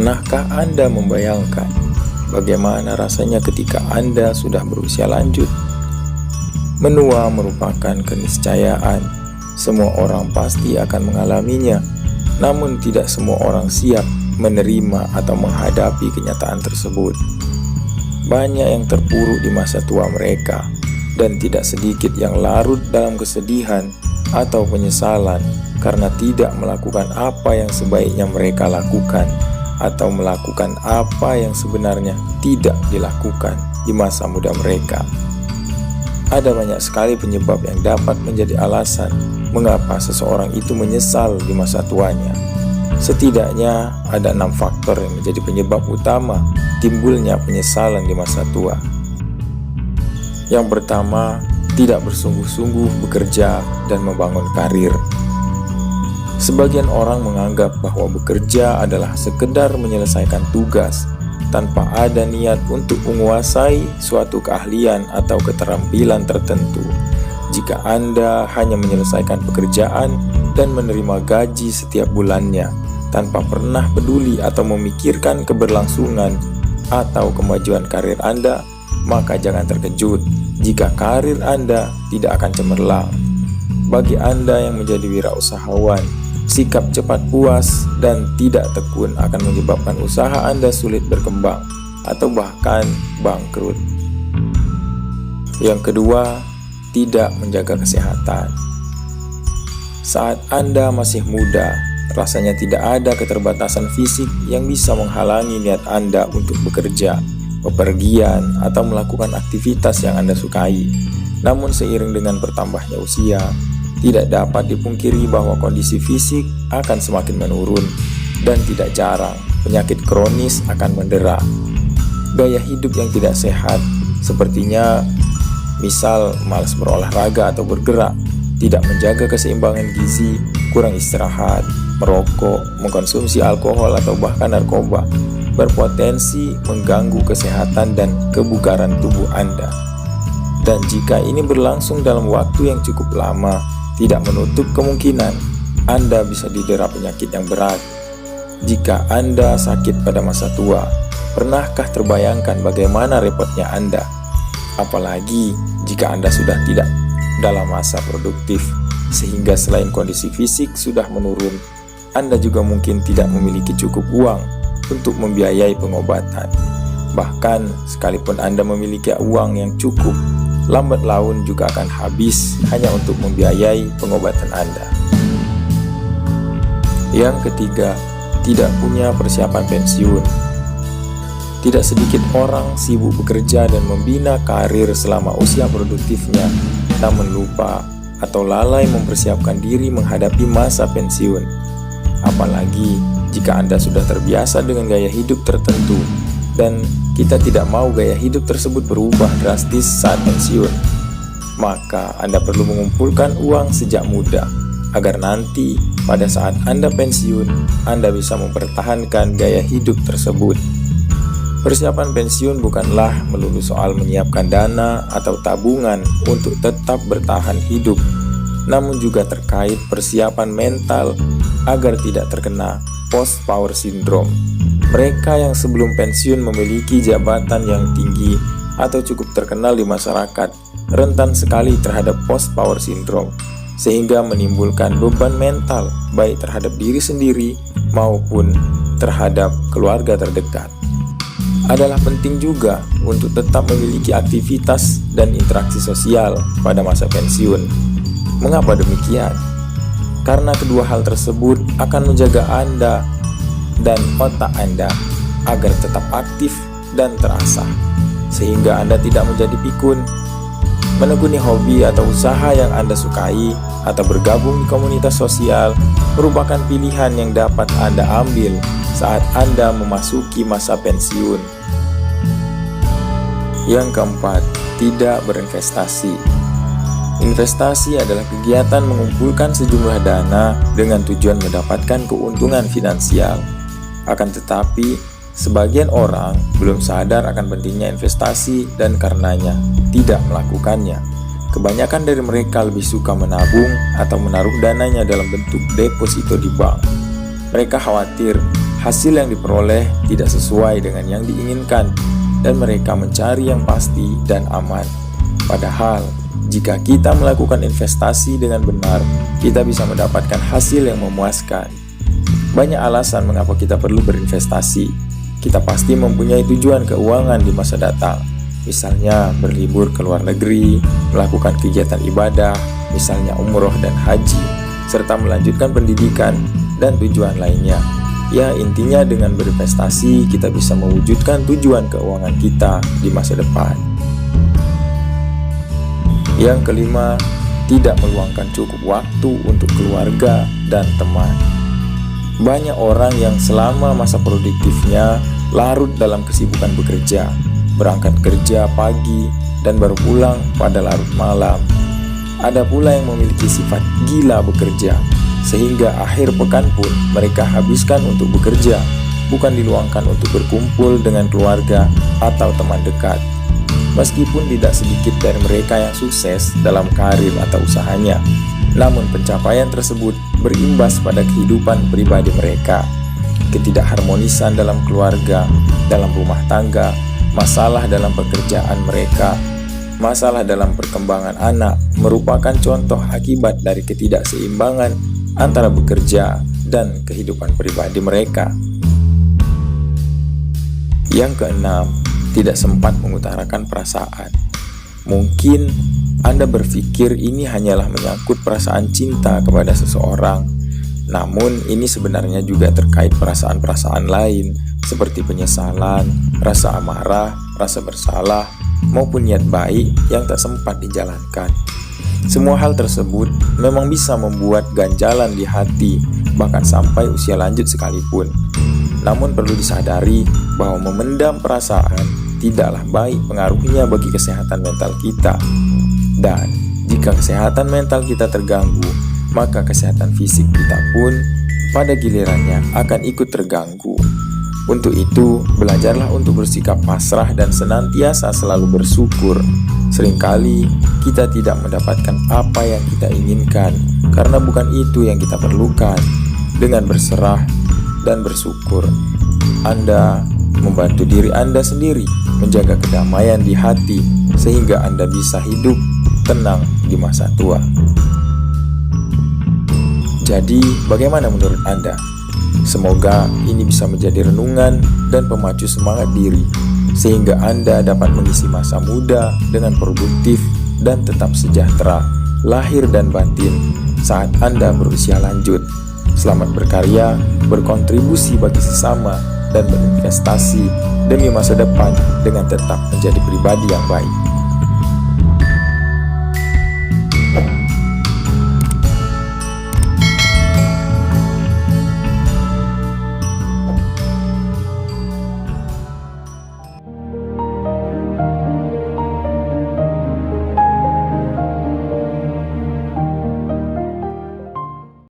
Pernahkah Anda membayangkan bagaimana rasanya ketika Anda sudah berusia lanjut? Menua merupakan keniscayaan. Semua orang pasti akan mengalaminya, namun tidak semua orang siap menerima atau menghadapi kenyataan tersebut. Banyak yang terpuruk di masa tua mereka, dan tidak sedikit yang larut dalam kesedihan atau penyesalan karena tidak melakukan apa yang sebaiknya mereka lakukan, atau melakukan apa yang sebenarnya tidak dilakukan di masa muda mereka. Ada banyak sekali penyebab yang dapat menjadi alasan mengapa seseorang itu menyesal di masa tuanya. Setidaknya ada 6 faktor yang menjadi penyebab utama timbulnya penyesalan di masa tua. Yang pertama, tidak bersungguh-sungguh bekerja dan membangun karir. Sebagian orang menganggap bahwa bekerja adalah sekedar menyelesaikan tugas tanpa ada niat untuk menguasai suatu keahlian atau keterampilan tertentu. Jika Anda hanya menyelesaikan pekerjaan dan menerima gaji setiap bulannya tanpa pernah peduli atau memikirkan keberlangsungan atau kemajuan karir Anda, maka jangan terkejut jika karir Anda tidak akan cemerlang. Bagi Anda yang menjadi wirausahawan, sikap cepat puas dan tidak tekun akan menyebabkan usaha Anda sulit berkembang atau bahkan bangkrut. Yang kedua, tidak menjaga kesehatan. Saat Anda masih muda, rasanya tidak ada keterbatasan fisik yang bisa menghalangi niat Anda untuk bekerja, bepergian, atau melakukan aktivitas yang Anda sukai. Namun seiring dengan bertambahnya usia, tidak dapat dipungkiri bahwa kondisi fisik akan semakin menurun, dan tidak jarang penyakit kronis akan mendera. Gaya hidup yang tidak sehat, sepertinya misal malas berolahraga atau bergerak, tidak menjaga keseimbangan gizi, kurang istirahat, merokok, mengkonsumsi alkohol atau bahkan narkoba, berpotensi mengganggu kesehatan dan kebugaran tubuh Anda. Dan jika ini berlangsung dalam waktu yang cukup lama, tidak menutup kemungkinan Anda bisa didera penyakit yang berat. Jika Anda sakit pada masa tua, pernahkah terbayangkan bagaimana repotnya Anda? Apalagi jika Anda sudah tidak dalam masa produktif, sehingga selain kondisi fisik sudah menurun, Anda juga mungkin tidak memiliki cukup uang untuk membiayai pengobatan. Bahkan sekalipun Anda memiliki uang yang cukup, lambat laun juga akan habis hanya untuk membiayai pengobatan Anda. Yang ketiga, tidak punya persiapan pensiun. Tidak sedikit orang sibuk bekerja dan membina karir selama usia produktifnya, namun lupa atau lalai mempersiapkan diri menghadapi masa pensiun. Apalagi jika Anda sudah terbiasa dengan gaya hidup tertentu, dan kita tidak mau gaya hidup tersebut berubah drastis saat pensiun, maka Anda perlu mengumpulkan uang sejak muda, agar nanti pada saat Anda pensiun, Anda bisa mempertahankan gaya hidup tersebut. Persiapan pensiun bukanlah melulu soal menyiapkan dana atau tabungan untuk tetap bertahan hidup, namun juga terkait persiapan mental agar tidak terkena post-power syndrome. Mereka yang sebelum pensiun memiliki jabatan yang tinggi atau cukup terkenal di masyarakat rentan sekali terhadap post-power syndrome, sehingga menimbulkan beban mental baik terhadap diri sendiri maupun terhadap keluarga terdekat. Adalah penting juga untuk tetap memiliki aktivitas dan interaksi sosial pada masa pensiun. Mengapa demikian? Karena kedua hal tersebut akan menjaga Anda dan otak Anda agar tetap aktif dan terasah, sehingga Anda tidak menjadi pikun. Menekuni hobi atau usaha yang Anda sukai atau bergabung di komunitas sosial merupakan pilihan yang dapat Anda ambil saat Anda memasuki masa pensiun. Yang keempat, tidak berinvestasi. Investasi adalah kegiatan mengumpulkan sejumlah dana dengan tujuan mendapatkan keuntungan finansial. Akan tetapi, sebagian orang belum sadar akan pentingnya investasi dan karenanya tidak melakukannya. Kebanyakan dari mereka lebih suka menabung atau menaruh dananya dalam bentuk deposito di bank. Mereka khawatir hasil yang diperoleh tidak sesuai dengan yang diinginkan, dan mereka mencari yang pasti dan aman. Padahal, jika kita melakukan investasi dengan benar, kita bisa mendapatkan hasil yang memuaskan. Banyak alasan mengapa kita perlu berinvestasi. Kita pasti mempunyai tujuan keuangan di masa datang. Misalnya berlibur ke luar negeri, melakukan kegiatan ibadah, misalnya umroh dan haji, serta melanjutkan pendidikan dan tujuan lainnya. Ya, intinya dengan berinvestasi kita bisa mewujudkan tujuan keuangan kita di masa depan. Yang kelima, tidak meluangkan cukup waktu untuk keluarga dan teman. Banyak orang yang selama masa produktifnya larut dalam kesibukan bekerja, berangkat kerja pagi dan baru pulang pada larut malam. Ada pula yang memiliki sifat gila bekerja, sehingga akhir pekan pun mereka habiskan untuk bekerja, bukan diluangkan untuk berkumpul dengan keluarga atau teman dekat. Meskipun tidak sedikit dari mereka yang sukses dalam karir atau usahanya, namun pencapaian tersebut berimbas pada kehidupan pribadi mereka. Ketidakharmonisan dalam keluarga, dalam rumah tangga, masalah dalam pekerjaan mereka, masalah dalam perkembangan anak merupakan contoh akibat dari ketidakseimbangan antara bekerja dan kehidupan pribadi mereka. Yang keenam, tidak sempat mengutarakan perasaan. Mungkin Anda berpikir ini hanyalah menyangkut perasaan cinta kepada seseorang, namun ini sebenarnya juga terkait perasaan-perasaan lain seperti penyesalan, rasa amarah, rasa bersalah, maupun niat baik yang tak sempat dijalankan. Semua hal tersebut memang bisa membuat ganjalan di hati, bahkan sampai usia lanjut sekalipun. Namun perlu disadari bahwa memendam perasaan tidaklah baik pengaruhnya bagi kesehatan mental kita. Dan jika kesehatan mental kita terganggu, maka kesehatan fisik kita pun pada gilirannya akan ikut terganggu. Untuk itu, belajarlah untuk bersikap pasrah dan senantiasa selalu bersyukur. Seringkali kita tidak mendapatkan apa yang kita inginkan karena bukan itu yang kita perlukan. Dengan berserah dan bersyukur, Anda membantu diri Anda sendiri menjaga kedamaian di hati sehingga Anda bisa hidup tenang di masa tua. Jadi, bagaimana menurut Anda? Semoga ini bisa menjadi renungan dan pemacu semangat diri sehingga Anda dapat mengisi masa muda dengan produktif dan tetap sejahtera lahir dan batin saat Anda berusia lanjut. Selamat berkarya, berkontribusi bagi sesama, dan berinvestasi demi masa depan dengan tetap menjadi pribadi yang baik.